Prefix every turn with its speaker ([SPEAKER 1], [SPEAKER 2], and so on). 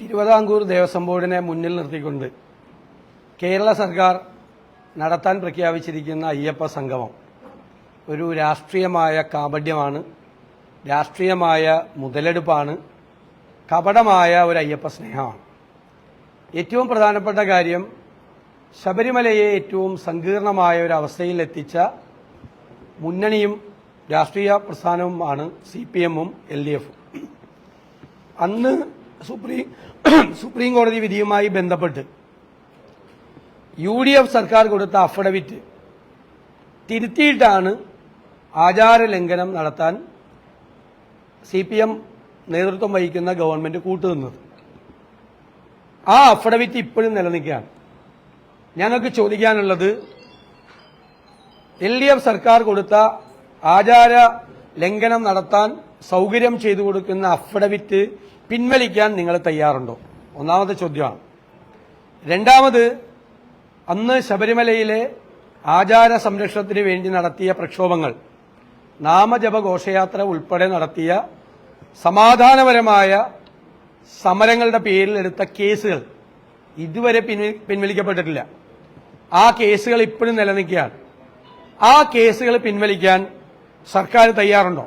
[SPEAKER 1] തിരുവിതാംകൂർ ദേവസ്വം ബോർഡിനെ മുന്നിൽ നിർത്തിക്കൊണ്ട് കേരള സർക്കാർ നടത്താൻ പ്രഖ്യാപിച്ചിരിക്കുന്ന അയ്യപ്പ സംഗമം ഒരു രാഷ്ട്രീയമായ കാപട്യമാണ്, രാഷ്ട്രീയമായ മുതലെടുപ്പാണ്, കപടമായ ഒരു അയ്യപ്പ സ്നേഹമാണ്. ഏറ്റവും പ്രധാനപ്പെട്ട കാര്യം, ശബരിമലയെ ഏറ്റവും സങ്കീർണമായ ഒരു അവസ്ഥയിൽ എത്തിച്ച മുന്നണിയും രാഷ്ട്രീയ പ്രസ്ഥാനവുമാണ് CPM-ഉം LDF-ഉം. അന്ന് സുപ്രീം കോടതി വിധിയുമായി ബന്ധപ്പെട്ട് UDF സർക്കാർ കൊടുത്ത അഫിഡവിറ്റ് തിരുത്തിയിട്ടാണ് ആചാരലംഘനം നടത്താൻ CPM നേതൃത്വം വഹിക്കുന്ന ഗവൺമെന്റ് കൂട്ടുനിന്നത്. ആ അഫിഡവിറ്റ് ഇപ്പോഴും നിലനിൽക്കുകയാണ്. ഞങ്ങൾക്ക് ചോദിക്കാനുള്ളത്, LDF സർക്കാർ കൊടുത്ത ആചാര ലംഘനം നടത്താൻ സൗകര്യം ചെയ്തു കൊടുക്കുന്ന അഫിഡവിറ്റ് പിൻവലിക്കാൻ നിങ്ങൾ തയ്യാറുണ്ടോ? ഒന്നാമത്തെ ചോദ്യമാണ്. രണ്ടാമത്, അന്ന് ശബരിമലയിലെ ആചാര സംരക്ഷണത്തിന് വേണ്ടി നടത്തിയ പ്രക്ഷോഭങ്ങൾ, നാമജപ ഘോഷയാത്ര ഉൾപ്പെടെ നടത്തിയ സമാധാനപരമായ സമരങ്ങളുടെ പേരിൽ എടുത്ത കേസുകൾ ഇതുവരെ പിൻവലിക്കപ്പെട്ടിട്ടില്ല. ആ കേസുകൾ ഇപ്പോഴും നിലനിൽക്കുകയാണ്. ആ കേസുകൾ പിൻവലിക്കാൻ സർക്കാർ തയ്യാറുണ്ടോ?